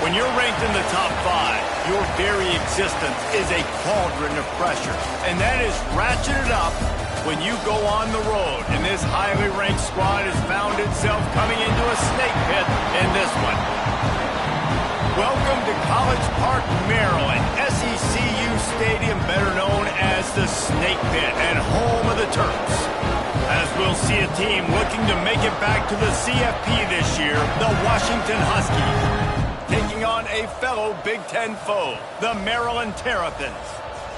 When you're ranked in the top 5, your very existence is a cauldron of pressure. And that is ratcheted up when you go on the road. And this highly ranked squad has found itself coming into a snake pit in this one. Welcome to College Park, Maryland, SECU Stadium, better known as the Snake Pit and home of the Terps. As we'll see a team looking to make it back to the CFP this year, the Washington Huskies, taking on a fellow Big Ten foe, the Maryland Terrapins.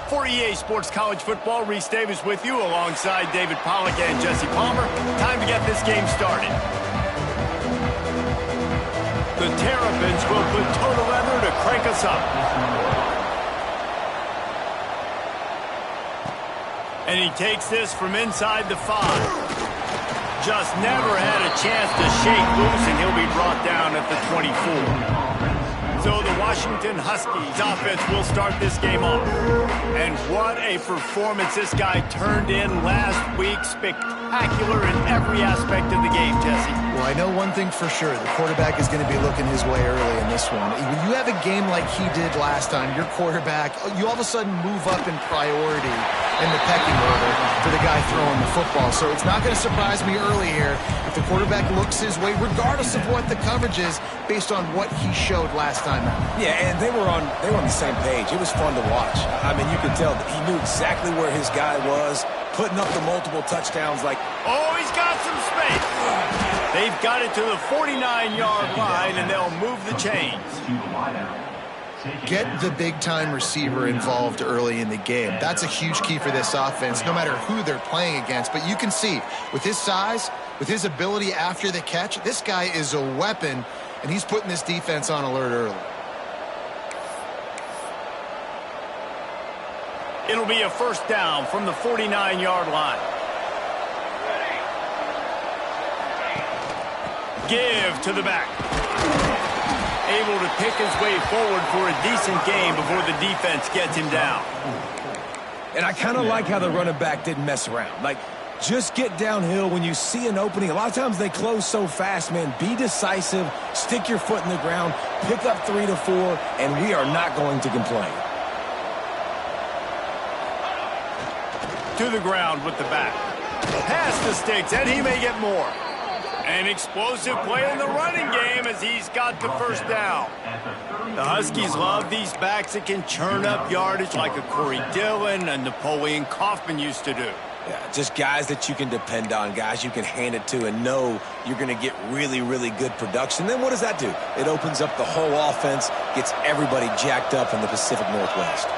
For EA Sports College Football, Reese Davis with you alongside David Pollack and Jesse Palmer. Time to get this game started. The Terrapins will put total leather to crank us up. And he takes this from inside the 5. Just never had a chance to shake loose, and he'll be brought down at the 24. So the Washington Huskies offense will start this game off. And what a performance this guy turned in last week. Spectacular in every aspect of the game, Jesse. Well, I know one thing for sure. The quarterback is going to be looking his way early in this one. When you have a game like he did last time, your quarterback, you all of a sudden move up in priority in the pecking order for the guy throwing the football. So it's not going to surprise me early here if the quarterback looks his way, regardless of what the coverage is, based on what he showed last time out. Yeah, and they were on the same page. It was fun to watch. I mean, you could tell that he knew exactly where his guy was, putting up the multiple touchdowns like... Oh, he's got some space. They've got it to the 49-yard line, and they'll move the chains. Get the big-time receiver involved early in the game. That's a huge key for this offense, no matter who they're playing against. But you can see, with his size, with his ability after the catch, this guy is a weapon, and he's putting this defense on alert early. It'll be a first down from the 49-yard line. Give to the back. Able to pick his way forward for a decent game before the defense gets him down. And I kind of like how the running back didn't mess around. Like, just get downhill when you see an opening. A lot of times they close so fast, man. Be decisive, stick your foot in the ground, pick up 3 to 4, and we are not going to complain. To the ground with the back. Past the sticks, and he may get more. An explosive play in the running game as he's got the first down. The Huskies love these backs that can churn up yardage like a Corey Dillon and Napoleon Kaufman used to do. Yeah, just guys that you can depend on, guys you can hand it to and know you're going to get really, really good production. Then what does that do? It opens up the whole offense, gets everybody jacked up in the Pacific Northwest.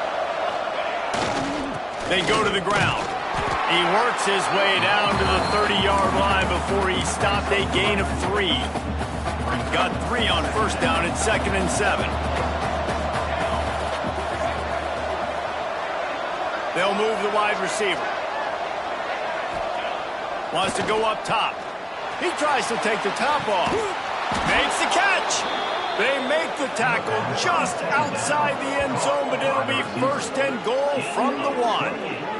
They go to the ground. He works his way down to the 30-yard line before he stopped a gain of 3. Got 3 on first down at 2nd and 7. They'll move the wide receiver. Wants to go up top. He tries to take the top off. Makes the catch. They make the tackle just outside the end zone, but it'll be 1st and goal from the 1.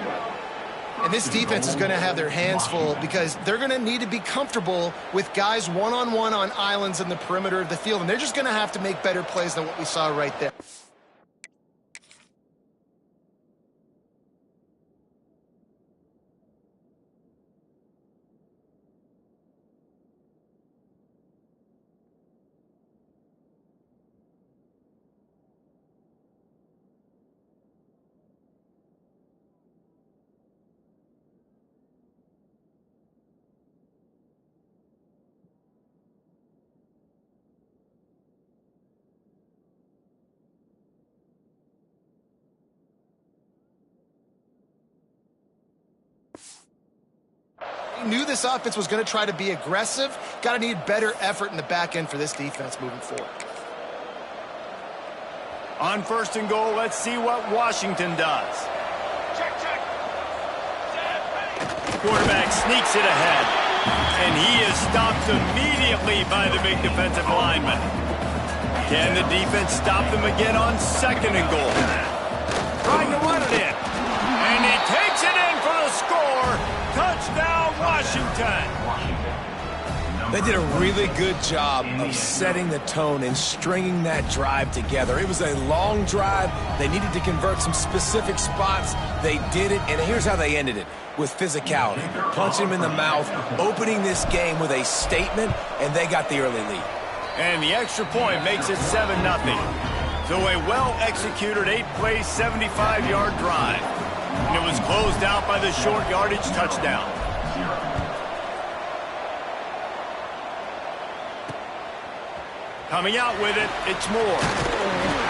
And this defense is going to have their hands full because they're going to need to be comfortable with guys one-on-one on islands in the perimeter of the field. And they're just going to have to make better plays than what we saw right there. Knew this offense was going to try to be aggressive. Got to need better effort in the back end for this defense moving forward. On 1st and goal, let's see what Washington does. Quarterback sneaks it ahead, and he is stopped immediately by the big defensive lineman. Can the defense stop them again on 2nd and goal? Trying to run it in, and he takes it in for the score. Touchdown, Washington. They did a really good job of setting the tone and stringing that drive together. It was a long drive. They needed to convert some specific spots. They did it, and here's how they ended it, with physicality. Punching him in the mouth, opening this game with a statement, and they got the early lead. And the extra point makes it 7-0. So a well-executed 8-play, 75-yard drive. And it was closed out by the short yardage touchdown. Coming out with it, it's Moore.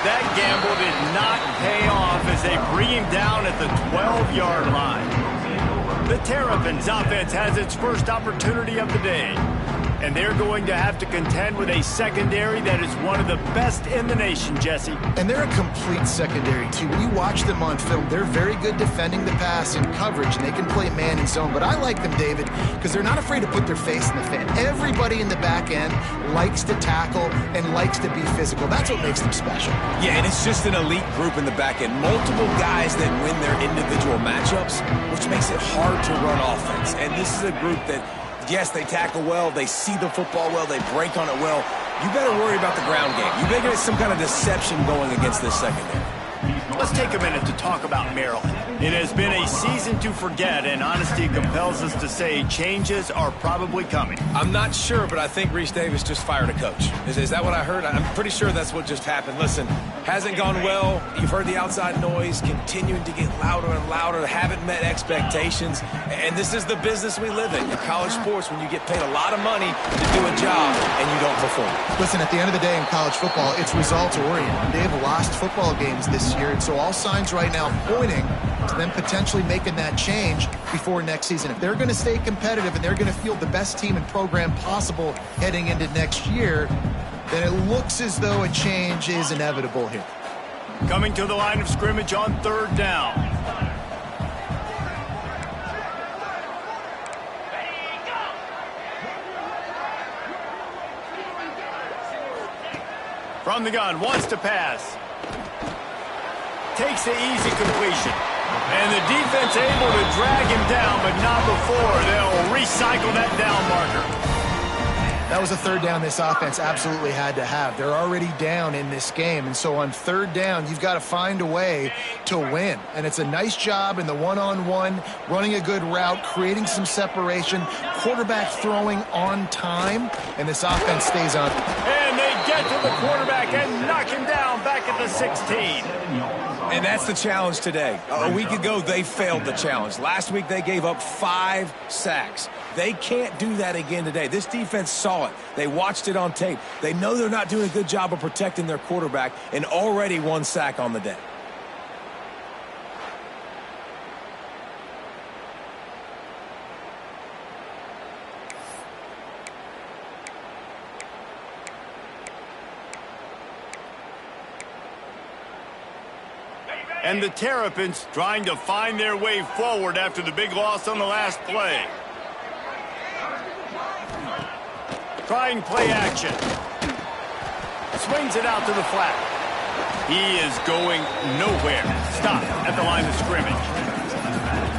That gamble did not pay off as they bring him down at the 12-yard line. The Terrapins offense has its first opportunity of the day. And they're going to have to contend with a secondary that is one of the best in the nation, Jesse. And they're a complete secondary, too. When you watch them on film, they're very good defending the pass and coverage, and they can play man and zone. But I like them, David, because they're not afraid to put their face in the fan. Everybody in the back end likes to tackle and likes to be physical. That's what makes them special. Yeah, and it's just an elite group in the back end. Multiple guys that win their individual matchups, which makes it hard to run offense. And this is a group that, yes, they tackle well, they see the football well, they break on it well. You better worry about the ground game. You better get some kind of deception going against this secondary. Let's take a minute to talk about Maryland. It has been a season to forget, and honesty compels us to say changes are probably coming. I'm not sure, but I think Reese Davis just fired a coach. Is that what I heard? I'm pretty sure that's what just happened. Listen, hasn't gone well. You've heard the outside noise continuing to get louder and louder. Haven't met expectations. And this is the business we live in college sports, when you get paid a lot of money to do a job and you don't perform. Listen, at the end of the day in college football, it's results-oriented. They have lost football games this year, and so all signs right now pointing to them potentially making that change before next season. If they're going to stay competitive and they're going to field the best team and program possible heading into next year, then it looks as though a change is inevitable here. Coming to the line of scrimmage on 3rd down. From the gun, wants to pass. Takes the easy completion. And the defense able to drag him down, but not before they'll recycle that down marker. That was a 3rd down this offense absolutely had to have. They're already down in this game, and so on 3rd down, you've got to find a way to win. And it's a nice job in the one-on-one, running a good route, creating some separation, quarterback throwing on time, and this offense stays on. And they get to the quarterback and knock him down back at the 16. And that's the challenge today. A week ago, they failed the challenge. Last week, they gave up 5 sacks. They can't do that again today. This defense saw it. They watched it on tape. They know they're not doing a good job of protecting their quarterback, and already 1 sack on the day. And the Terrapins trying to find their way forward after the big loss on the last play. Trying play action. Swings it out to the flat. He is going nowhere. Stop at the line of scrimmage.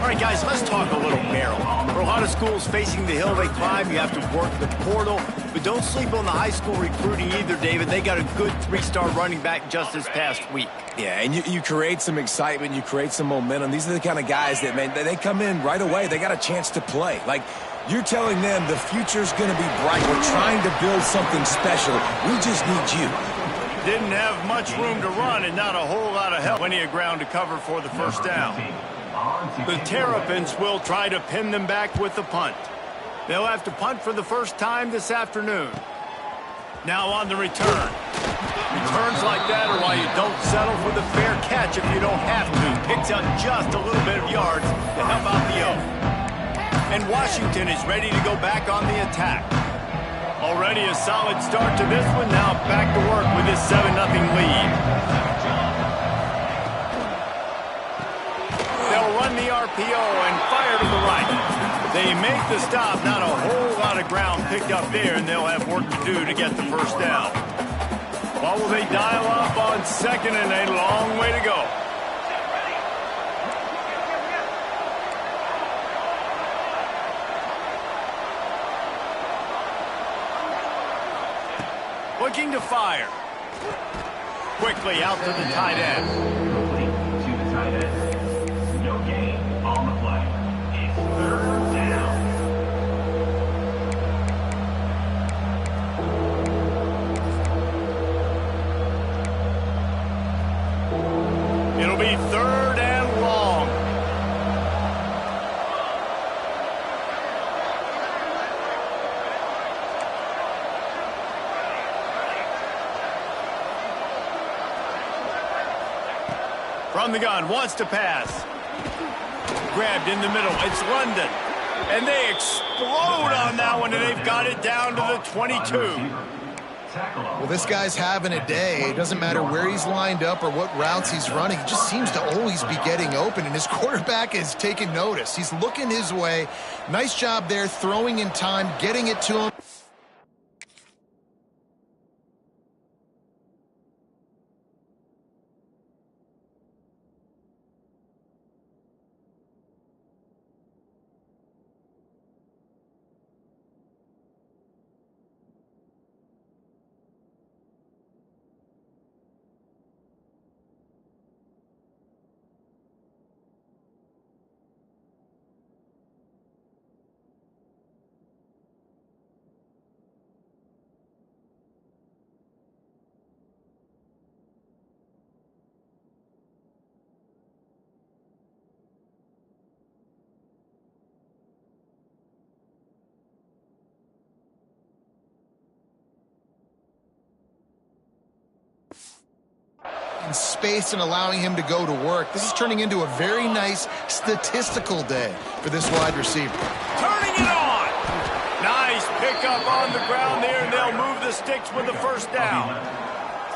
All right, guys, let's talk a little Maryland. For a lot of schools facing the hill they climb, you have to work the portal. But don't sleep on the high school recruiting either, David. They got a good 3-star running back just this past week. Yeah, and you create some excitement, you create some momentum. These are the kind of guys that, man, they come in right away. They got a chance to play. Like, you're telling them the future's going to be bright. We're trying to build something special. We just need you. Didn't have much room to run and not a whole lot of help. Plenty of ground to cover for the first down. The Terrapins will try to pin them back with the punt. They'll have to punt for the first time this afternoon. Now on the return. Returns like that are why you don't settle for the fair catch if you don't have to. Picks up just a little bit of yards to help out the O. And Washington is ready to go back on the attack. Already a solid start to this one. Now back to work with this 7-0 lead. They'll run the RPO and fire to the right. They make the stop. Not a whole lot of ground picked up there, and they'll have work to do to get the first down. What will they dial up on 2nd and a long way to go? looking to fire. Quickly out to the tight end. Complete to the tight end. No gain on the play. It's third down. It'll be third and long. From the gun, wants to pass. Grabbed in the middle, it's London. And they explode on that one, and they've got it down to the 22. Well, this guy's having a day. It doesn't matter where he's lined up or what routes he's running. He just seems to always be getting open, and his quarterback is taking notice. He's looking his way. Nice job there, throwing in time, getting it to him. In space and allowing him to go to work. This is turning into a very nice statistical day for this wide receiver. Turning it on. Nice pickup on the ground there, and they'll move the sticks with the first down.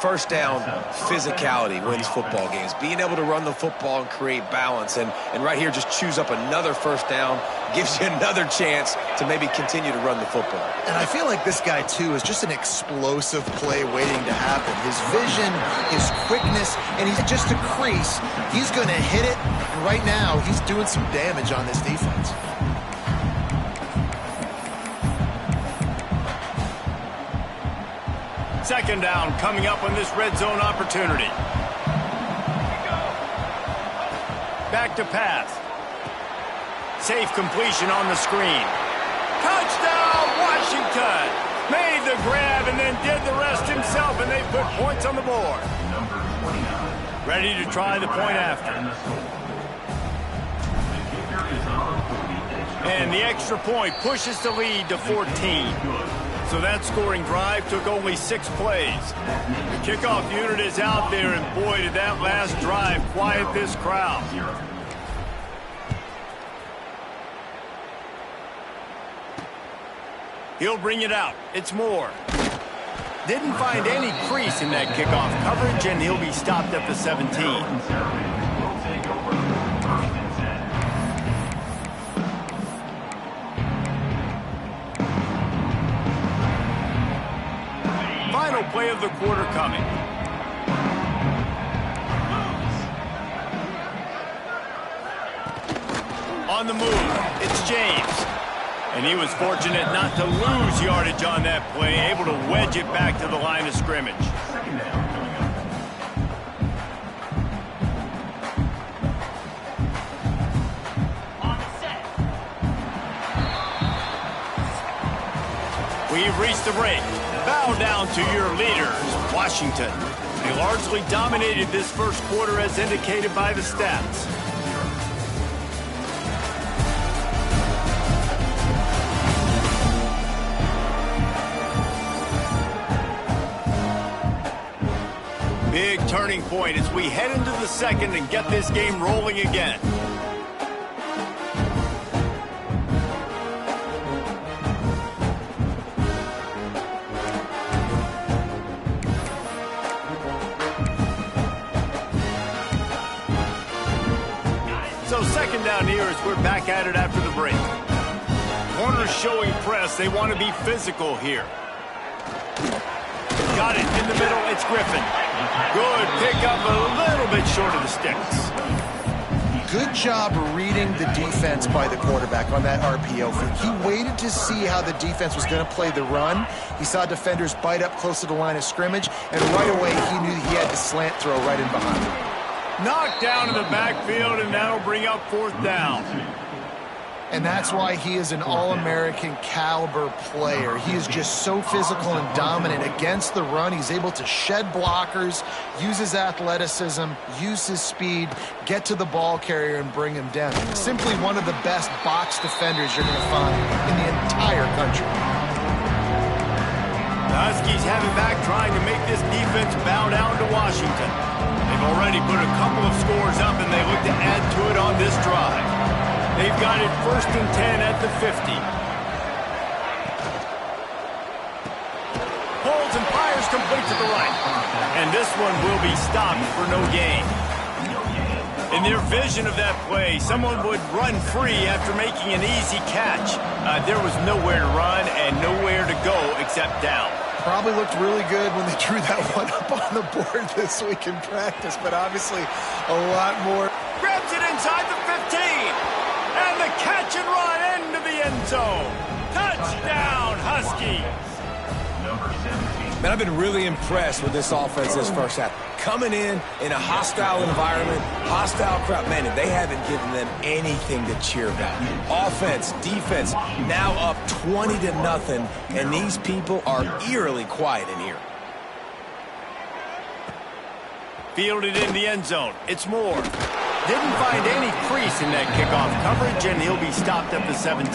First down, physicality wins football games. Being able to run the football and create balance. And right here, just choose up another first down. Gives you another chance to maybe continue to run the football. And I feel like this guy, too, is just an explosive play waiting to happen. His vision, his quickness, and he's just a crease. He's going to hit it. And right now, he's doing some damage on this defense. Second down coming up on this red zone opportunity. Back to pass. Safe completion on the screen. Touchdown, Washington! Made the grab and then did the rest himself, and they put points on the board. Ready to try the point after. And the extra point pushes the lead to 14. So that scoring drive took only 6 plays. The kickoff unit is out there, and boy, did that last drive quiet this crowd. He'll bring it out. It's Moore. Didn't find any crease in that kickoff coverage, and he'll be stopped at the 17. Final play of the quarter coming. On the move, it's James. And he was fortunate not to lose yardage on that play, able to wedge it back to the line of scrimmage. We've reached the break. Bow down to your leaders, Washington. They largely dominated this first quarter as indicated by the stats. Big turning point as we head into the second and get this game rolling again. So second down here as we're back at it after the break. Corners showing press. They want to be physical here. Got it in the middle. It's Griffin. Good pickup, a little bit short of the sticks. Good job reading the defense by the quarterback on that RPO fake. He waited to see how the defense was going to play the run. He saw defenders bite up close to the line of scrimmage, and right away he knew he had the slant throw right in behind him. Knocked down in the backfield, and that'll bring up 4th down. And that's why he is an All-American caliber player. He is just so physical and dominant against the run. He's able to shed blockers, use his athleticism, use his speed, get to the ball carrier and bring him down. Simply one of the best box defenders you're going to find in the entire country. The Huskies have it back, trying to make this defense bow down to Washington. They've already put a couple of scores up, and they look to add to it on this drive. They've got it 1st and 10 at the 50. Pulls and fires complete to the right. And this one will be stopped for no gain. In their vision of that play, someone would run free after making an easy catch. There was nowhere to run and nowhere to go except down. Probably looked really good when they drew that one up on the board this week in practice, but obviously a lot more. Grabs it inside the 15. And the catch and run into the end zone. Touchdown, Huskies. Number 17. Man, I've been really impressed with this offense this first half. Coming in a hostile environment, hostile crowd. Man, they haven't given them anything to cheer about. Offense, defense, now up 20-0, and these people are eerily quiet in here. Fielded in the end zone. It's Moore. Didn't find any crease in that kickoff coverage, and he'll be stopped at the 17.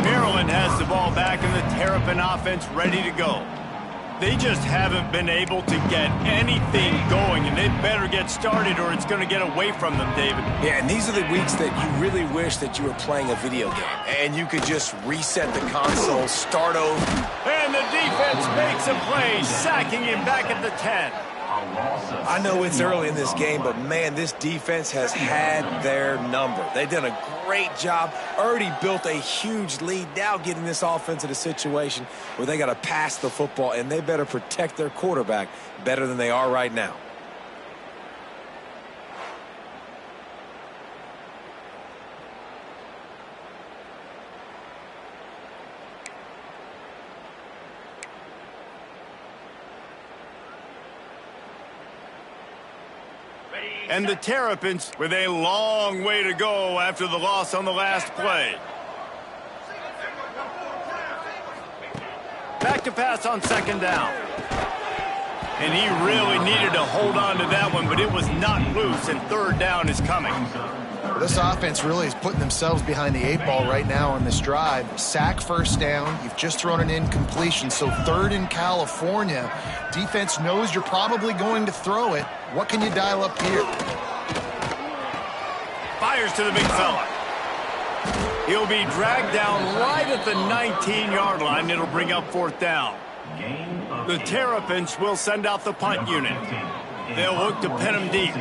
Maryland has the ball back, and the Terrapin offense ready to go. They just haven't been able to get anything going, and they better get started or it's going to get away from them, David. Yeah, and these are the weeks that you really wish that you were playing a video game, and you could just reset the console, start over. And the defense makes a play, sacking him back at the 10. I know it's early in this game, but man, this defense has had their number. They've done a great job, already built a huge lead, now getting this offense in a situation where they got to pass the football, and they better protect their quarterback better than they are right now. And the Terrapins with a long way to go after the loss on the last play. Back to pass on 2nd down. And he really needed to hold on to that one, but it was not loose, and 3rd down is coming. This offense really is putting themselves behind the 8 ball right now on this drive. Sack 1st down. You've just thrown an incompletion, so 3rd in California. Defense knows you're probably going to throw it. What can you dial up here? Fires to the big fella. He'll be dragged down right at the 19-yard line. It'll bring up 4th down. The Terrapins will send out the punt unit. They'll look to pin him deep.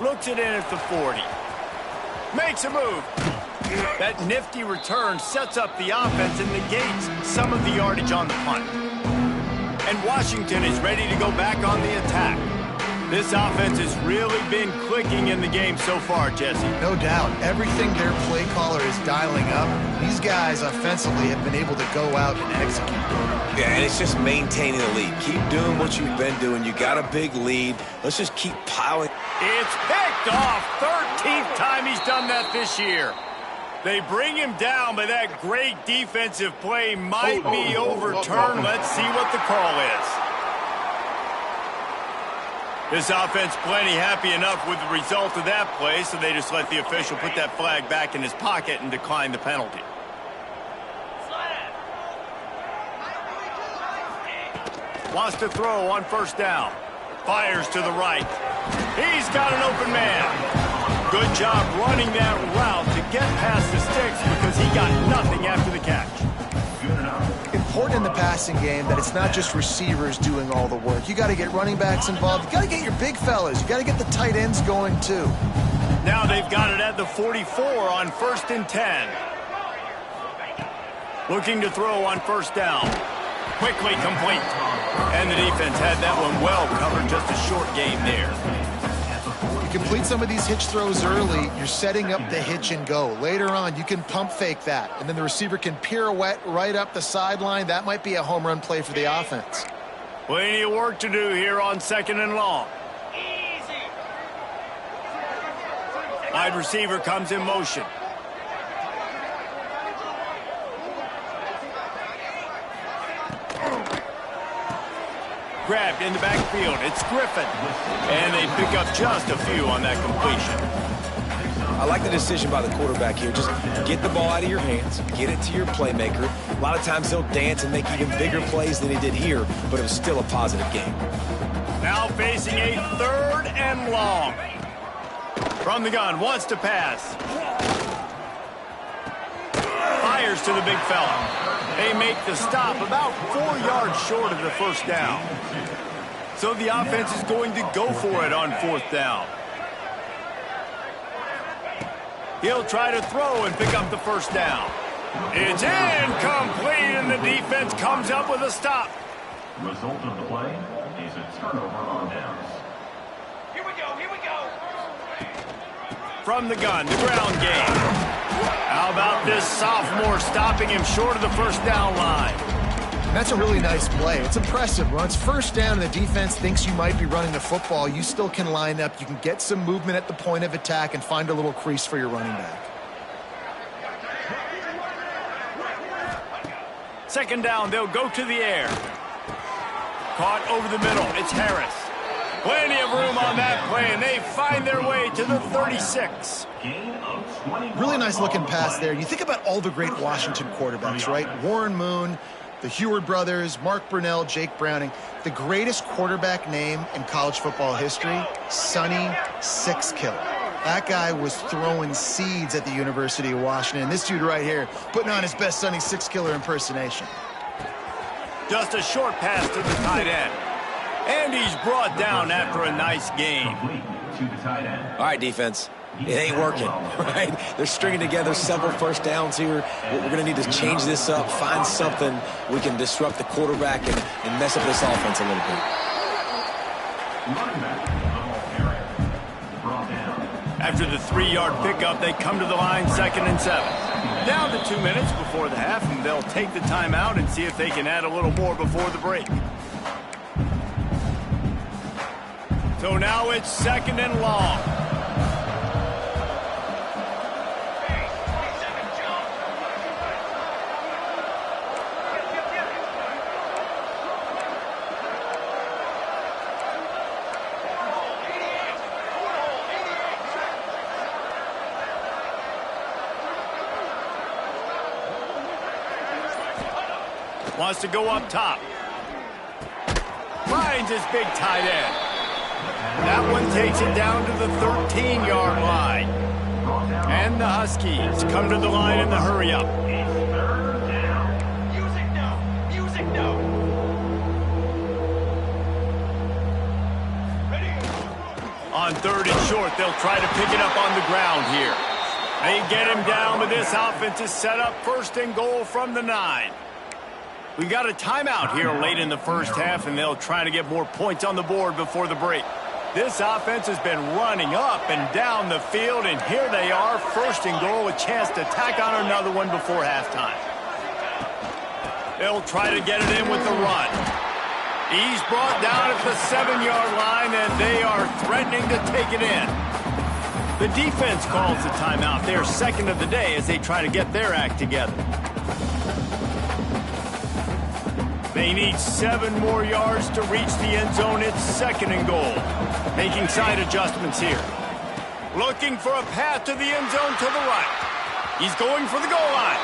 Looks it in at the 40. Makes a move. That nifty return sets up the offense and negates some of the yardage on the punt. And Washington is ready to go back on the attack. This offense has really been clicking in the game so far, Jesse. No doubt. Everything their play caller is dialing up, these guys offensively have been able to go out and execute. Yeah, and it's just maintaining the lead. Keep doing what you've been doing. You got a big lead. Let's just keep piling. It's picked off. 13th time he's done that this year. They bring him down, but that great defensive play might be overturned. Let's see what the call is. This offense plenty happy enough with the result of that play, so they just let the official put that flag back in his pocket and decline the penalty. Wants to throw on 1st down. Fires to the right. He's got an open man. Good job running that route to get past the sticks because he got nothing after the catch. Important in the passing game that it's not just receivers doing all the work. You got to get running backs involved. You got to get your big fellas. You got to get the tight ends going too. Now they've got it at the 44 on 1st and 10. Looking to throw on 1st down. Quickly complete. And the defense had that one well covered, just a short game there. You complete some of these hitch throws early, you're setting up the hitch and go. Later on, you can pump fake that, and then the receiver can pirouette right up the sideline. That might be a home run play for the offense. Plenty of work to do here on 2nd and long. Wide receiver comes in motion. Grabbed in the backfield. It's Griffin. And they pick up just a few on that completion. I like the decision by the quarterback here. Just get the ball out of your hands, get it to your playmaker. A lot of times he'll dance and make even bigger plays than he did here, but it was still a positive game. Now facing a 3rd and long. From the gun, wants to pass. Fires to the big fella. They make the stop about 4 yards short of the first down. So the offense is going to go for it on 4th down. He'll try to throw and pick up the first down. It's incomplete, and the defense comes up with a stop. Result of the play is a turnover on downs. Here we go. From the gun, the ground game. How about this sophomore stopping him short of the first down line? And that's a really nice play. It's impressive. When it's first down and the defense thinks you might be running the football, you still can line up. You can get some movement at the point of attack and find a little crease for your running back. 2nd down, they'll go to the air. Caught over the middle. It's Harris. Plenty of room on that play, and they find their way to the 36. Really nice looking pass there. You think about all the great Washington quarterbacks, right? Warren Moon, the Heward brothers, Mark Brunell, Jake Browning. The greatest quarterback name in college football history, Sonny Sixkiller. That guy was throwing seeds at the University of Washington. This dude right here putting on his best Sonny Sixkiller impersonation. Just a short pass to the tight end. And he's brought down after a nice game. All right, defense. It ain't working, right? They're stringing together several first downs here. We're going to need to change this up, find something we can disrupt the quarterback and mess up this offense a little bit. After the 3-yard pickup, they come to the line 2nd and 7. Down to 2 minutes before the half, and they'll take the timeout and see if they can add a little more before the break. So now it's 2nd and long. Wants to go up top. Finds his big tight end. That one takes it down to the 13-yard line. And the Huskies come to the line in the hurry-up. Music no. On 3rd and short, they'll try to pick it up on the ground here. They get him down, but this offense is set up 1st and goal from the 9. We got a timeout here late in the first half, and they'll try to get more points on the board before the break. This offense has been running up and down the field, and here they are, 1st and goal, a chance to tack on another one before halftime. They'll try to get it in with the run. He's brought down at the 7-yard line, and they are threatening to take it in. The defense calls the timeout. They're 2nd of the day as they try to get their act together. They need 7 more yards to reach the end zone. It's 2nd and goal. Making side adjustments here. Looking for a path to the end zone to the right. He's going for the goal line.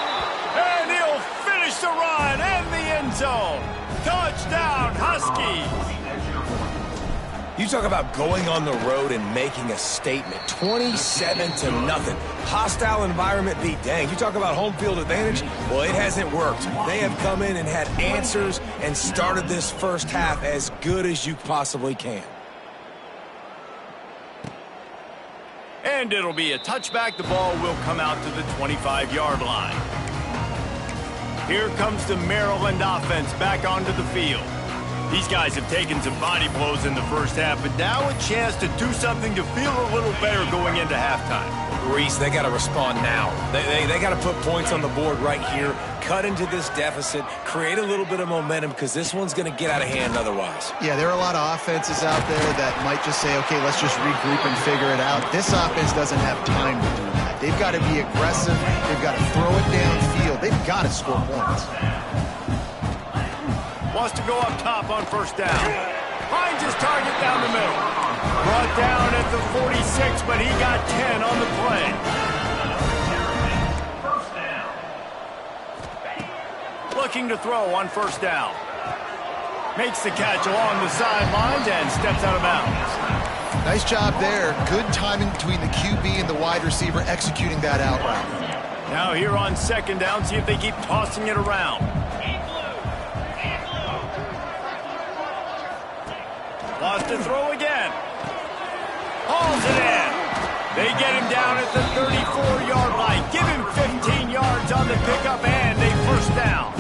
And he'll finish the run and the end zone. Touchdown, Huskies. You talk about going on the road and making a statement. 27-0. Hostile environment beat. Dang, you talk about home field advantage? Well, it hasn't worked. They have come in and had answers and started this first half as good as you possibly can. And it'll be a touchback. The ball will come out to the 25-yard line. Here comes the Maryland offense back onto the field. These guys have taken some body blows in the first half, but now a chance to do something to feel a little better going into halftime. Reese, they got to respond now. They got to put points on the board right here, cut into this deficit, create a little bit of momentum, because this one's going to get out of hand otherwise. Yeah, there are a lot of offenses out there that might just say, okay, let's just regroup and figure it out. This offense doesn't have time to do that. They've got to be aggressive. They've got to throw it downfield. They've got to score points. Wants to go up top on first down. Finds his target down the middle. Brought down at the 46, but he got 10 on the play. First down. Looking to throw on first down. Makes the catch along the sidelines and steps out of bounds. Nice job there. Good timing between the QB and the wide receiver executing that out route. Now here on second down, see if they keep tossing it around. Wants to throw again. Hauls it in. They get him down at the 34-yard line. Give him 15 yards on the pickup and a first down.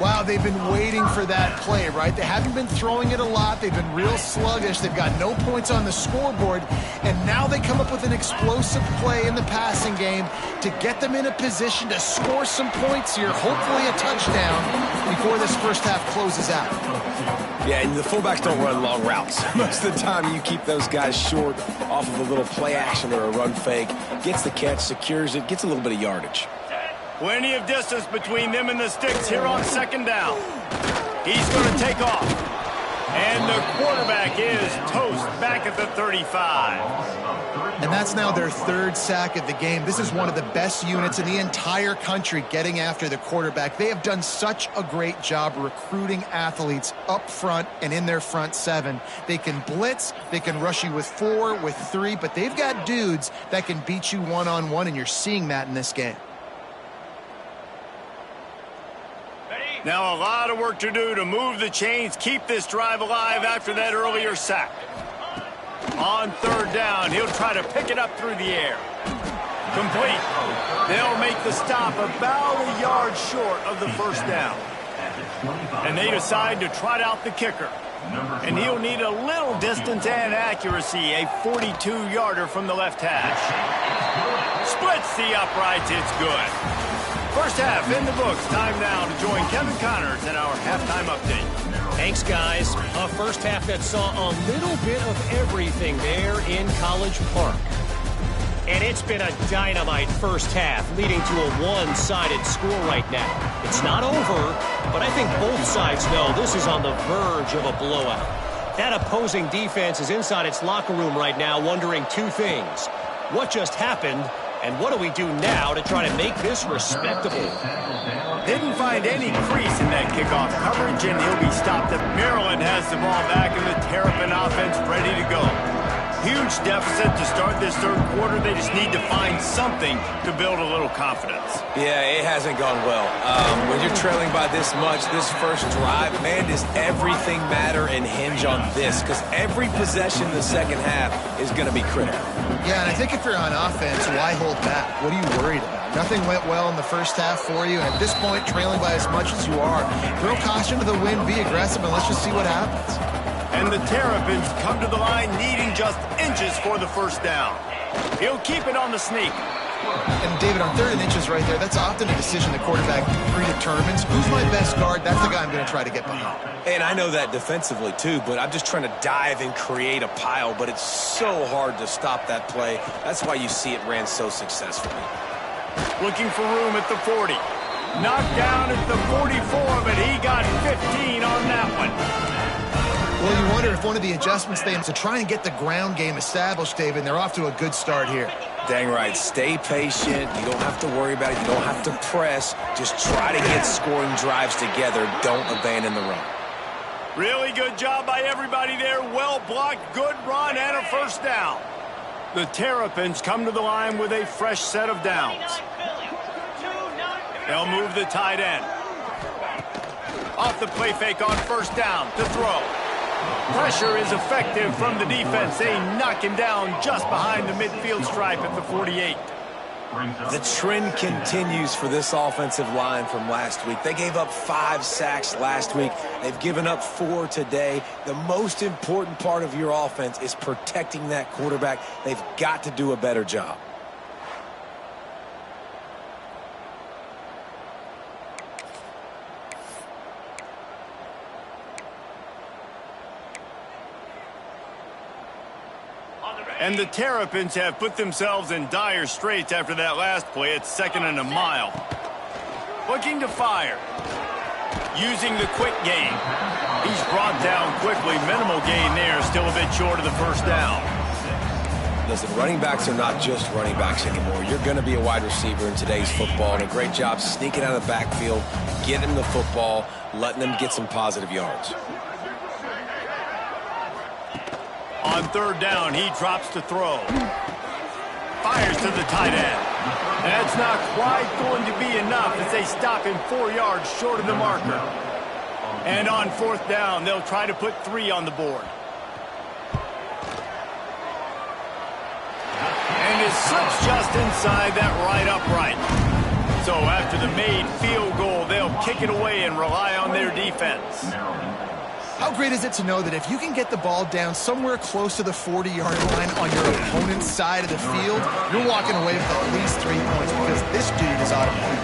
Wow, they've been waiting for that play, right? They haven't been throwing it a lot. They've been real sluggish. They've got no points on the scoreboard. And now they come up with an explosive play in the passing game to get them in a position to score some points here, hopefully a touchdown, before this first half closes out. Yeah, and the fullbacks don't run long routes. Most of the time, you keep those guys short off of a little play action or a run fake. Gets the catch, secures it, gets a little bit of yardage. Plenty of distance between them and the sticks here on second down. He's going to take off. And the quarterback is toast back at the 35. And that's now their third sack of the game. This is one of the best units in the entire country getting after the quarterback. They have done such a great job recruiting athletes up front and in their front seven. They can blitz, they can rush you with 4, with 3, but they've got dudes that can beat you one-on-one, and you're seeing that in this game. Now a lot of work to do to move the chains, keep this drive alive after that earlier sack. On third down, he'll try to pick it up through the air. Complete. They'll make the stop about a yard short of the first down. And they decide to trot out the kicker. And he'll need a little distance and accuracy, a 42-yarder from the left hash. Splits the uprights, it's good. First half in the books. Time now to join Kevin Connors in our halftime update. Thanks, guys. A first half that saw a little bit of everything there in College Park. And it's been a dynamite first half, leading to a one-sided score right now. It's not over, but I think both sides know this is on the verge of a blowout. That opposing defense is inside its locker room right now wondering two things. What just happened? And what do we do now to try to make this respectable? Didn't find any crease in that kickoff coverage, and he'll be stopped. Maryland has the ball back, and the Terrapin offense ready to go. Huge deficit to start this third quarter. They just need to find something to build a little confidence. Yeah, it hasn't gone well. When you're trailing by this much, this first drive, man, does everything matter and hinge on this? Because every possession in the second half is going to be critical. Yeah, and I think if you're on offense, why hold back? What are you worried about? Nothing went well in the first half for you. And at this point, trailing by as much as you are, throw caution to the wind, be aggressive, and let's just see what happens. And the Terrapins come to the line needing just inches for the first down. He'll keep it on the sneak. And David, on 3rd and inches right there, that's often a decision the quarterback predetermines. Who's my best guard? That's the guy I'm going to try to get behind. And I know that defensively too, but I'm just trying to dive and create a pile, but it's so hard to stop that play. That's why you see it ran so successfully. Looking for room at the 40. Knocked down at the 44, but he got 15 on that one. Well, you wonder if one of the adjustments they have to try and get the ground game established, David, and they're off to a good start here. Dang right. Stay patient. You don't have to worry about it. You don't have to press. Just try to get scoring drives together. Don't abandon the run. Really good job by everybody there. Well blocked, good run, and a first down. The Terrapins come to the line with a fresh set of downs. They'll move the tight end. Off the play fake on first down to throw. Pressure is effective from the defense. They knock him down just behind the midfield stripe at the 48. The trend continues for this offensive line from last week. They gave up 5 sacks last week. They've given up 4 today. The most important part of your offense is protecting that quarterback. They've got to do a better job. And the Terrapins have put themselves in dire straits after that last play. It's 2nd and a mile. Looking to fire. Using the quick game. He's brought down quickly. Minimal gain there. Still a bit short of the first down. Listen, running backs are not just running backs anymore. You're going to be a wide receiver in today's football. And a great job sneaking out of the backfield, getting the football, letting them get some positive yards. On 3rd down, he drops to throw. Fires to the tight end. That's not quite going to be enough as they stop him 4 yards short of the marker. And on 4th down, they'll try to put 3 on the board. And it slips just inside that right upright. So after the made field goal, they'll kick it away and rely on their defense. How great is it to know that if you can get the ball down somewhere close to the 40-yard line on your opponent's side of the field, you're walking away with at least 3 points because this dude is automatic.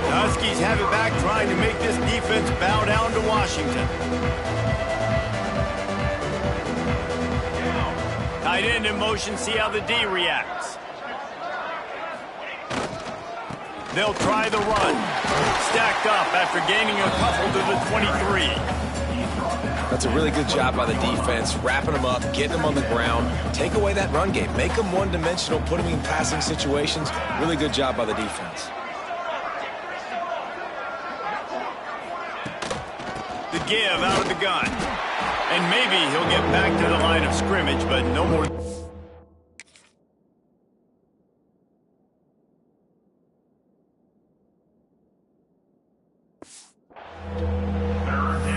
The Huskies have it back trying to make this defense bow down to Washington. Tight end in motion, see how the D reacts. They'll try the run. Stacked up after gaining a couple to the 23. That's a really good job by the defense, wrapping them up, getting them on the ground. Take away that run game. Make them one-dimensional, put them in passing situations. Really good job by the defense. The give out of the gun. And maybe he'll get back to the line of scrimmage, but no more.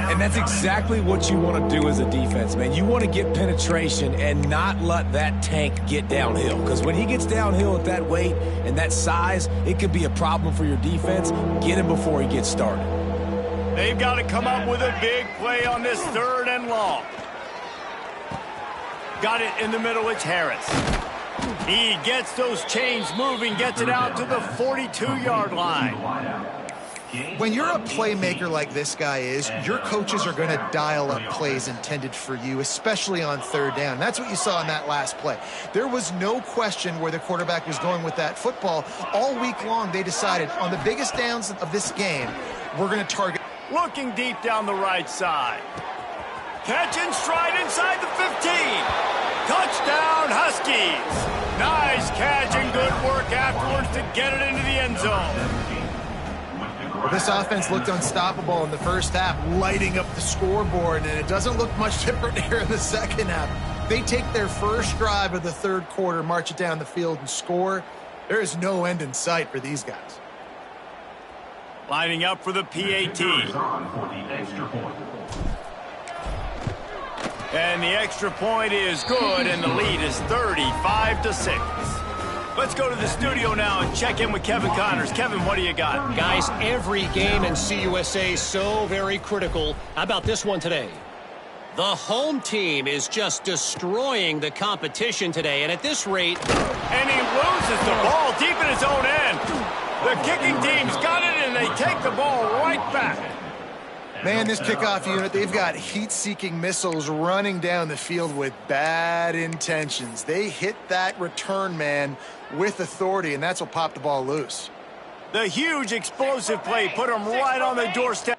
And that's exactly what you want to do as a defense, man. You want to get penetration and not let that tank get downhill. Because when he gets downhill at that weight and that size, it could be a problem for your defense. Get him before he gets started. They've got to come up with a big play on this 3rd and long. Got it in the middle, it's Harris. He gets those chains moving, gets it out to the 42-yard line. When you're a playmaker like this guy is, your coaches are going to dial up plays intended for you, especially on 3rd down. That's what you saw in that last play. There was no question where the quarterback was going with that football. All week long, they decided on the biggest downs of this game, we're going to target. Looking deep down the right side. Catch and stride inside the 15. Touchdown, Huskies. Nice catch and good work afterwards to get it into the end zone. This offense looked unstoppable in the first half, lighting up the scoreboard, and it doesn't look much different here in the second half. They take their first drive of the 3rd quarter, march it down the field, and score. There is no end in sight for these guys. Lining up for the PAT. And the extra point is good, and the lead is 35-6. Let's go to the studio now and check in with Kevin Connors. Kevin, what do you got? Guys, every game in CUSA so very critical. How about this one today? The home team is just destroying the competition today, and at this rate... And he loses the ball deep in his own end. The kicking team's got it, and they take the ball right back. Man, this kickoff unit, they've got heat-seeking missiles running down the field with bad intentions. They hit that return man with authority, and that's what popped the ball loose. The huge explosive play put him right on the doorstep.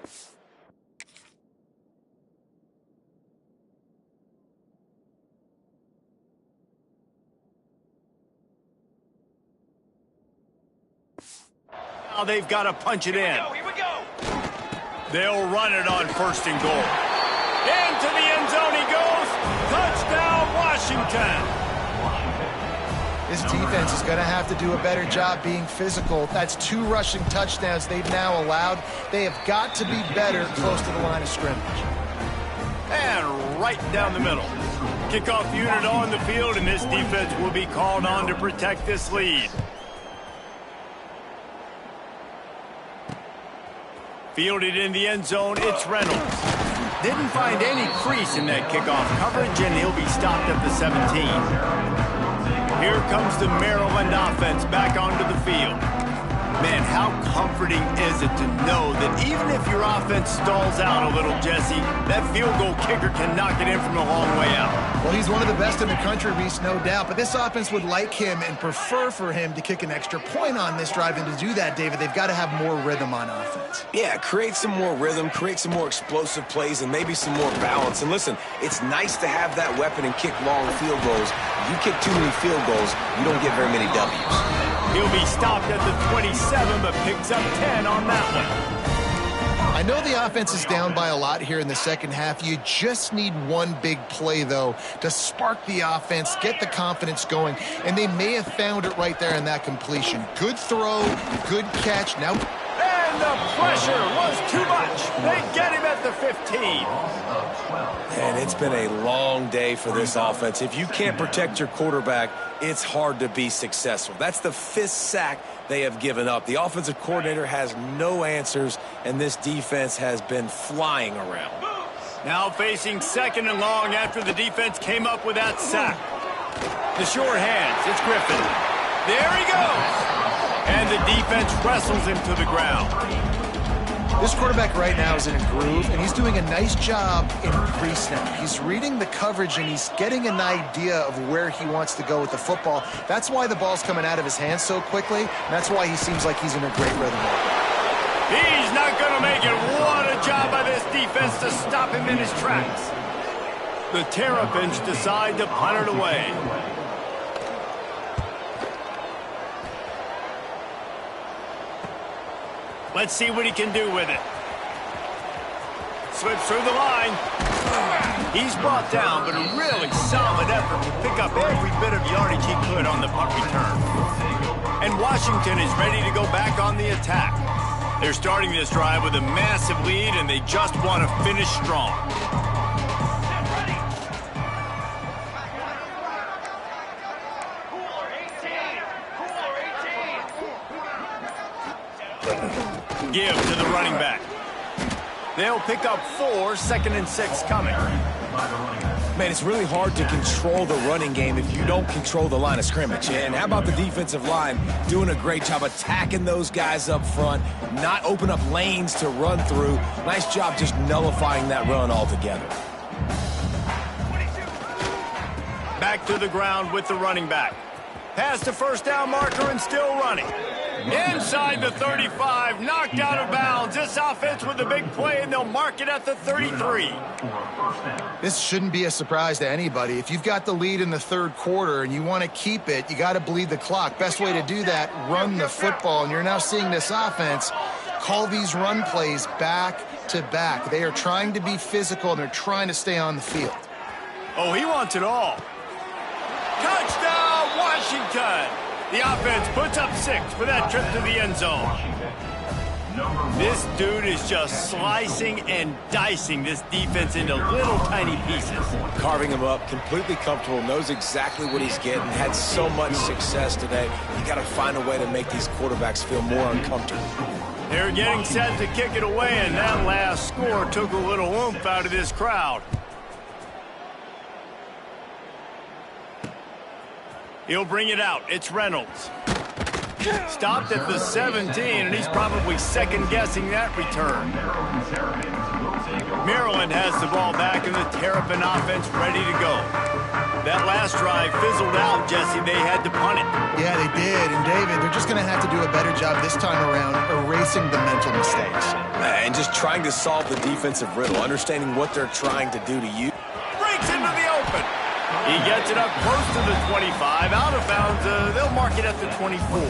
Now they've got to punch it in. Here we go. They'll run it on 1st and goal. Into the end zone he goes. Touchdown, Washington. This defense is going to have to do a better job being physical. That's 2 rushing touchdowns they've now allowed. They have got to be better close to the line of scrimmage. and right down the middle. Kickoff unit on the field, and this defense will be called on to protect this lead. Fielded in the end zone, it's Reynolds. Didn't find any crease in that kickoff coverage, and he'll be stopped at the 17. Here comes the Maryland offense back onto the field. Man, how comforting is it to know that even if your offense stalls out a little, Jesse, that field goal kicker can knock it in from a long way out. Well, he's one of the best in the country, Reese, no doubt. But this offense would like him and prefer for him to kick an extra point on this drive. And to do that, David, they've got to have more rhythm on offense. Yeah, create some more rhythm, create some more explosive plays, and maybe some more balance. And listen, it's nice to have that weapon and kick long field goals. If you kick too many field goals, you don't get very many W's. He'll be stopped at the 27, but picks up 10 on that one. I know the offense is down by a lot here in the second half. You just need one big play, though, to spark the offense, get the confidence going, and they may have found it right there in that completion. Good throw, good catch. Now, and the pressure was too much. They get him at the 15. And it's been a long day for this offense. If you can't protect your quarterback, it's hard to be successful. That's the 5th sack they have given up. The offensive coordinator has no answers, and this defense has been flying around. Now facing 2nd and long after the defense came up with that sack. The short hands, it's Griffin. There he goes. And the defense wrestles him to the ground. This quarterback right now is in a groove, and he's doing a nice job in pre-snap. He's reading the coverage, and he's getting an idea of where he wants to go with the football. That's why the ball's coming out of his hands so quickly, and that's why he seems like he's in a great rhythm. He's not going to make it. What a job by this defense to stop him in his tracks. The Terrapins decide to punt it away. Let's see what he can do with it. Slips through the line. He's brought down, but a really solid effort to pick up every bit of yardage he could on the punt return. And Washington is ready to go back on the attack. They're starting this drive with a massive lead, and they just want to finish strong. Give to the running back. They'll pick up 4, 2nd and 6 coming. Man, it's really hard to control the running game if you don't control the line of scrimmage. And how about the defensive line doing a great job attacking those guys up front, not open up lanes to run through. Nice job just nullifying that run altogether. Back to the ground with the running back. Past the 1st down marker and still running. Inside the 35, knocked out of bounds. This offense with a big play, and they'll mark it at the 33. This shouldn't be a surprise to anybody. If you've got the lead in the 3rd quarter and you want to keep it, you got to bleed the clock. Best way to do that, run the football. And you're now seeing this offense call these run plays back to back. They are trying to be physical, and they're trying to stay on the field. Oh, he wants it all. Touchdown, Washington! The offense puts up 6 for that trip to the end zone. This dude is just slicing and dicing this defense into little tiny pieces. Carving him up, completely comfortable, knows exactly what he's getting, had so much success today. You got to find a way to make these quarterbacks feel more uncomfortable. They're getting set to kick it away, and that last score took a little oomph out of this crowd. He'll bring it out. It's Reynolds. Stopped at the 17, and he's probably second-guessing that return. Maryland has the ball back, and the Terrapin offense ready to go. That last drive fizzled out, Jesse. They had to punt it. Yeah, they did. And, David, they're just going to have to do a better job this time around erasing the mental mistakes. And just trying to solve the defensive riddle, understanding what they're trying to do to you. Breaks into the open. He gets it up close to the 25. Out of bounds, they'll mark it at the 24.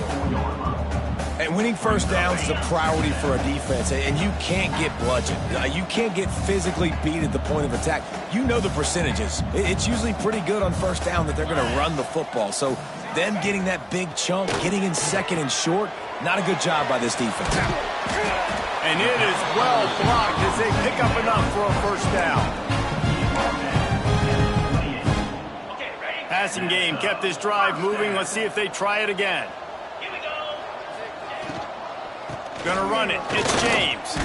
And winning 1st downs is a priority for a defense, and you can't get bludgeoned. You can't get physically beat at the point of attack. You know the percentages. It's usually pretty good on 1st down that they're going to run the football. So them getting that big chunk, getting in 2nd and short, not a good job by this defense. And it is well blocked as they pick up enough for a 1st down. passing game kept this drive moving. Let's see if they try it again. Gonna run it. It's James.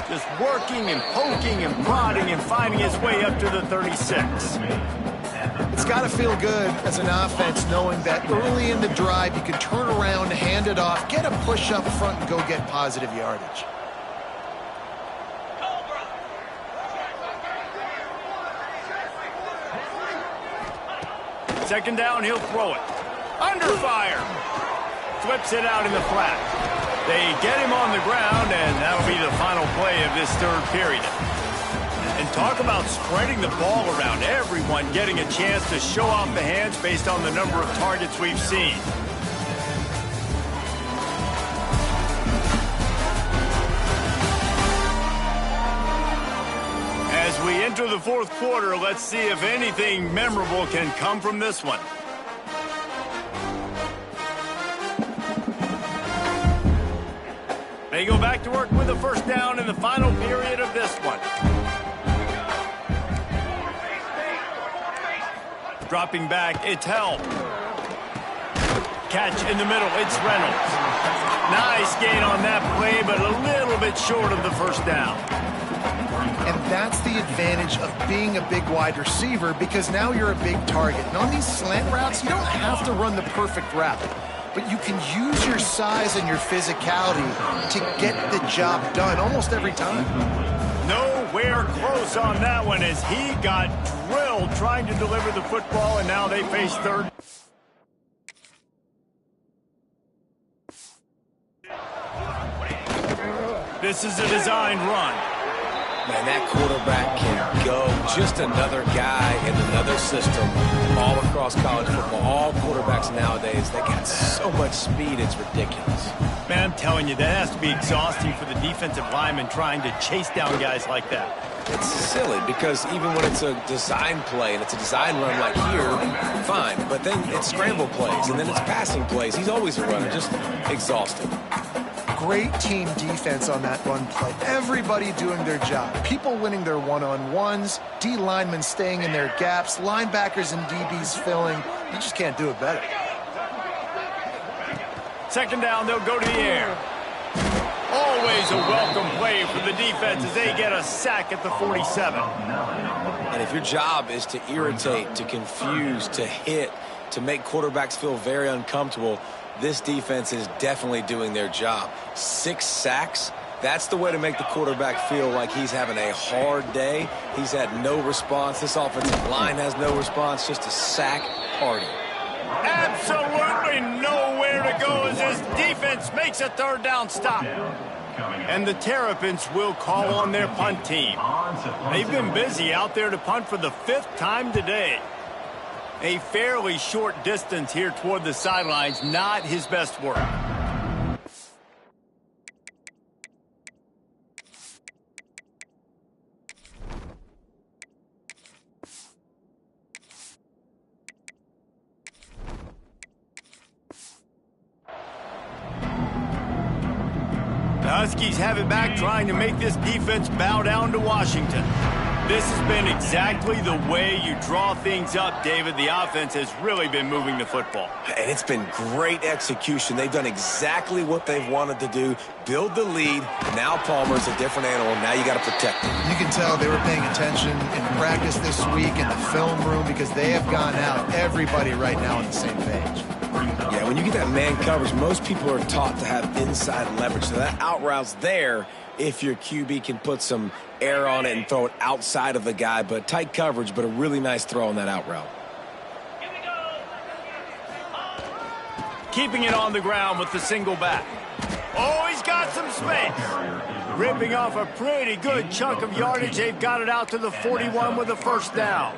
Just working and poking and prodding and finding his way up to the 36. It's got to feel good as an offense knowing that early in the drive you can turn around, hand it off, get a push up front, and go get positive yardage. Second down, he'll throw it. Under fire. Flips it out in the flat. They get him on the ground, and that'll be the final play of this third period. And talk about spreading the ball around. Everyone getting a chance to show off the hands based on the number of targets we've seen. As we enter the fourth quarter, let's see if anything memorable can come from this one. They go back to work with a first down in the final period of this one. Dropping back, it's Helm. Catch in the middle, it's Reynolds. Nice gain on that play, but a little bit short of the first down. And that's the advantage of being a big wide receiver, because now you're a big target. And on these slant routes, you don't have to run the perfect route, but you can use your size and your physicality to get the job done almost every time. Nowhere close on that one as he got drilled trying to deliver the football, and now they face third. This is a designed run. Man, that quarterback can go. Just another guy in another system all across college football. All quarterbacks nowadays, they got so much speed, it's ridiculous. Man, I'm telling you, that has to be exhausting for the defensive lineman trying to chase down guys like that. It's silly because even when it's a design play and it's a design run like here, fine. But then it's scramble plays and then it's passing plays. He's always a runner, just exhausting. Great team defense on that run play. Everybody doing their job. People winning their one-on-ones, D linemen staying in their gaps, linebackers and DBs filling. You just can't do it better. Second down, they'll go to the air. Always a welcome play for the defense as they get a sack at the 47. And if your job is to irritate, to confuse, to hit, to make quarterbacks feel very uncomfortable, this defense is definitely doing their job. 6 sacks, that's the way to make the quarterback feel like he's having a hard day. He's had no response. This offensive line has no response, just a sack party. Absolutely nowhere to go as this defense makes a third down stop. And the Terrapins will call on their punt team. They've been busy out there to punt for the 5th time today. A fairly short distance here toward the sidelines, not his best work. The Huskies have it back, trying to make this defense bow down to Washington. This has been exactly the way you draw things up, David. The offense has really been moving the football. And it's been great execution. They've done exactly what they've wanted to do, build the lead. Now Palmer's a different animal. Now you got to protect him. You can tell they were paying attention in practice this week in the film room because they have gone out, everybody right now on the same page. Yeah, when you get that man coverage, most people are taught to have inside leverage. So that out route's there if your QB can put some air on it and throw it outside of the guy. But tight coverage, but a really nice throw on that out route. Keeping it on the ground with the single back. Oh, he's got some space. Ripping off a pretty good chunk of yardage. They've got it out to the 41 with a first down.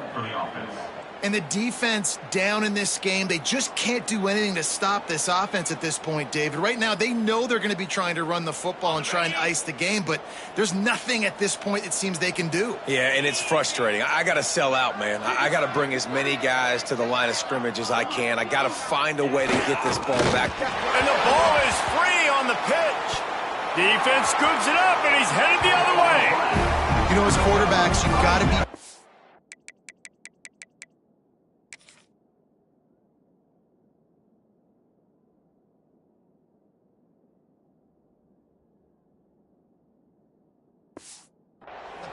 And the defense down in this game, they just can't do anything to stop this offense at this point, David. Right now, they know they're going to be trying to run the football and try and ice the game, but there's nothing at this point it seems they can do. Yeah, and it's frustrating. I got to sell out, man. I got to bring as many guys to the line of scrimmage as I can. I got to find a way to get this ball back. And the ball is free on the pitch. Defense scoops it up, and he's headed the other way. You know, as quarterbacks, you've got to be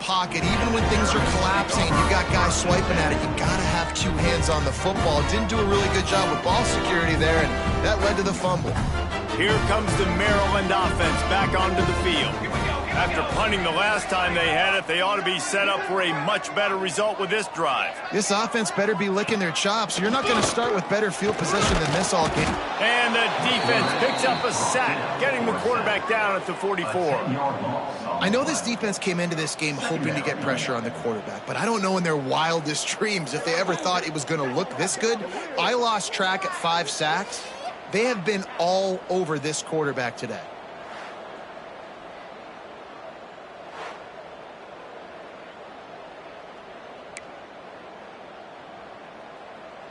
pocket. Even when things are collapsing, you got guys swiping at it, you got to have two hands on the football. Didn't do a really good job with ball security there, and that led to the fumble. Here comes the Maryland offense back onto the field. After punting the last time they had it, they ought to be set up for a much better result with this drive. This offense better be licking their chops. You're not going to start with better field position than this all game. And the defense picks up a sack, getting the quarterback down at the 44. I know this defense came into this game hoping to get pressure on the quarterback, but I don't know in their wildest dreams if they ever thought it was going to look this good. I lost track at 5 sacks. They have been all over this quarterback today.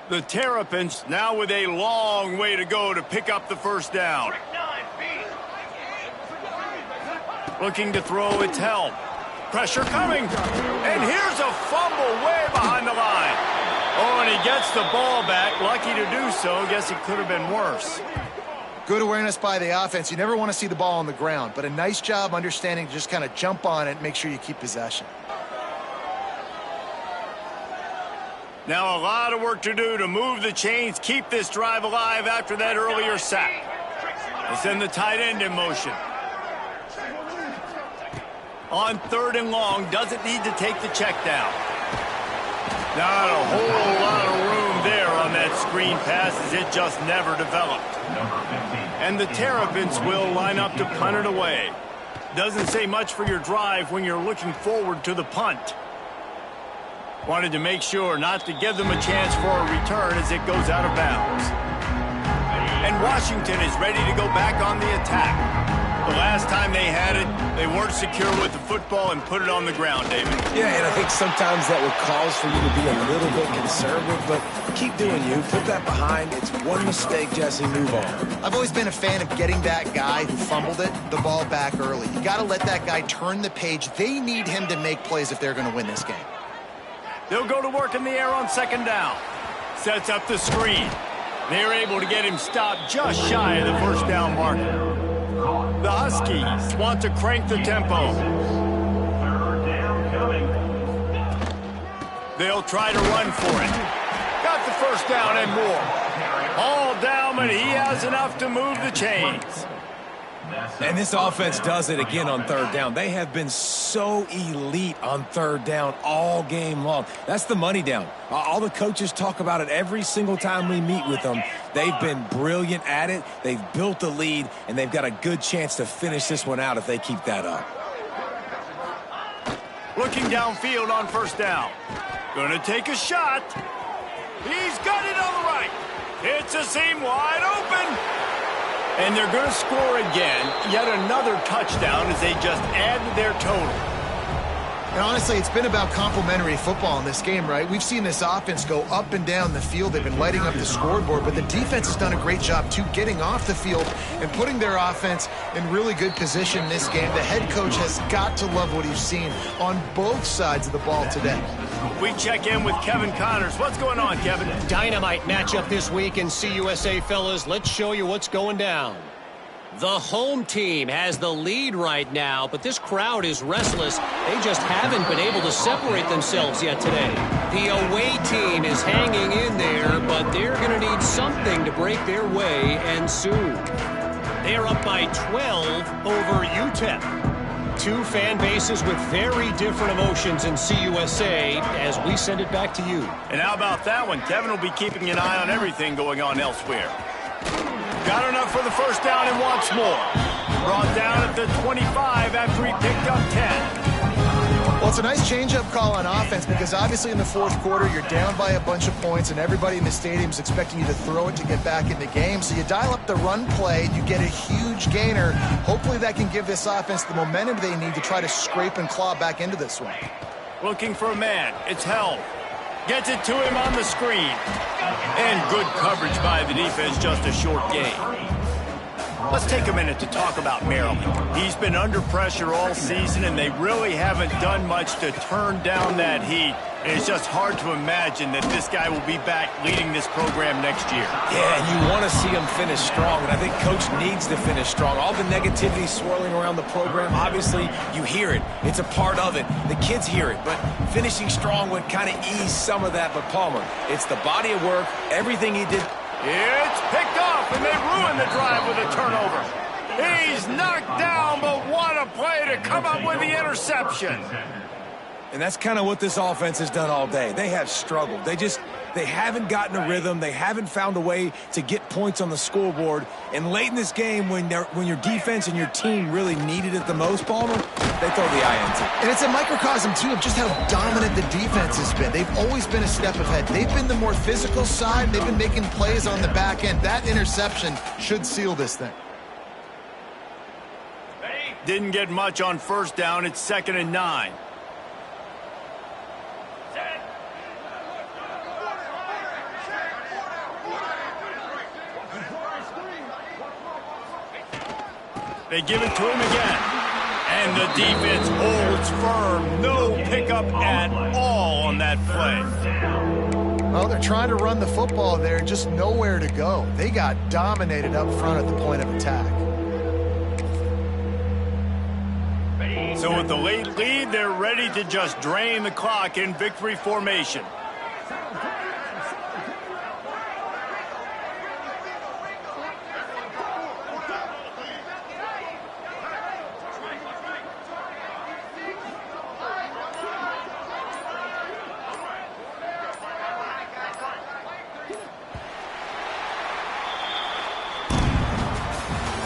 The Terrapins now with a long way to go to pick up the first down. Looking to throw, it's Helm. Pressure coming. And here's a fumble way behind the line. Oh, and he gets the ball back. Lucky to do so. Guess it could have been worse. Good awareness by the offense. You never want to see the ball on the ground, but a nice job understanding to just kind of jump on it and make sure you keep possession. Now a lot of work to do to move the chains, keep this drive alive after that earlier sack. They send the tight end in motion. On 3rd and long, doesn't need to take the check down. Not a whole lot of room there on that screen pass as it just never developed. And the Terrapins will line up to punt it away. Doesn't say much for your drive when you're looking forward to the punt. Wanted to make sure not to give them a chance for a return as it goes out of bounds. And Washington is ready to go back on the attack. The last time they had it, they weren't secure with the football and put it on the ground, David. Yeah, and I think sometimes that would cause for you to be a little bit conservative, but keep doing you. Put that behind. It's one mistake, Jesse. Move on. I've always been a fan of getting that guy who fumbled it, the ball back early. You got to let that guy turn the page. They need him to make plays if they're going to win this game. They'll go to work in the air on 2nd down. Sets up the screen. They're able to get him stopped just shy of the 1st down marker. The Huskies want to crank the tempo. 3rd down coming. They'll try to run for it. Got the 1st down and more. All down, but he has enough to move the chains. And this offense does it again on 3rd down. They have been so elite on 3rd down all game long. That's the money down. All the coaches talk about it every single time we meet with them. They've been brilliant at it. They've built the lead, and they've got a good chance to finish this one out if they keep that up. Looking downfield on 1st down. Gonna take a shot. He's got it on the right. It's a seam wide open. And they're going to score again. Yet another touchdown as they just add to their total. And honestly, it's been about complementary football in this game, right? We've seen this offense go up and down the field. They've been lighting up the scoreboard, but the defense has done a great job, too, getting off the field and putting their offense in really good position in this game. The head coach has got to love what he's seen on both sides of the ball today. We check in with Kevin Connors. What's going on, Kevin? Dynamite matchup this week in CUSA, fellas. Let's show you what's going down. The home team has the lead right now, but this crowd is restless. They just haven't been able to separate themselves yet today. The away team is hanging in there, but they're going to need something to break their way, and soon. They're up by 12 over UTEP. Two fan bases with very different emotions in CUSA as we send it back to you. And how about that one? Kevin will be keeping an eye on everything going on elsewhere. Got enough for the 1st down and wants more. Brought down at the 25 after he picked up 10. Well, it's a nice change-up call on offense because obviously in the 4th quarter, you're down by a bunch of points and everybody in the stadium is expecting you to throw it to get back in the game. So you dial up the run play, you get a huge gainer. Hopefully that can give this offense the momentum they need to try to scrape and claw back into this one. Looking for a man. It's Helm. Gets it to him on the screen. And good coverage by the defense, just a short gain. Let's take a minute to talk about Maryland. He's been under pressure all season, and they really haven't done much to turn down that heat. And it's just hard to imagine that this guy will be back leading this program next year. Yeah, and you want to see him finish strong, and I think Coach needs to finish strong. All the negativity swirling around the program, obviously, you hear it. It's a part of it. The kids hear it, but finishing strong would kind of ease some of that. But Palmer, it's the body of work, everything he did. It's picked off, and they ruin the drive with a turnover. He's knocked down, but what a play to come up with the interception. And that's kind of what this offense has done all day. They have struggled. They haven't gotten a rhythm. They haven't found a way to get points on the scoreboard. And late in this game, when your defense and your team really needed it the most, Palmer, they throw the INT. And it's a microcosm, too, of just how dominant the defense has been. They've always been a step ahead. They've been the more physical side. They've been making plays on the back end. That interception should seal this thing. Didn't get much on first down. It's 2nd and 9. They give it to him again. And the defense holds firm. No pickup at all on that play. Well, they're trying to run the football there, just nowhere to go. They got dominated up front at the point of attack. So with the late lead, they're ready to just drain the clock in victory formation.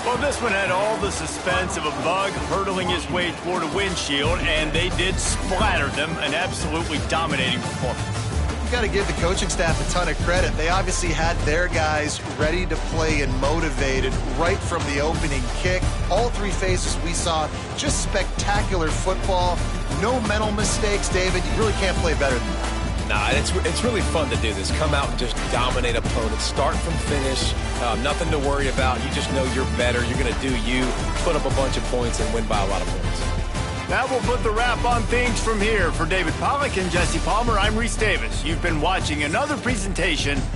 Well, this one had all the suspense of a bug hurtling his way toward a windshield, and they did splatter them. An absolutely dominating performance. You've got to give the coaching staff a ton of credit. They obviously had their guys ready to play and motivated right from the opening kick. All three phases we saw, just spectacular football. No mental mistakes, David. You really can't play better than that. Nah, it's really fun to do this. Come out and just dominate opponents. Start from finish. Nothing to worry about. You just know you're better. You're going to do you. Put up a bunch of points and win by a lot of points. That will put the wrap on things from here. For David Pollack and Jesse Palmer, I'm Reese Davis. You've been watching another presentation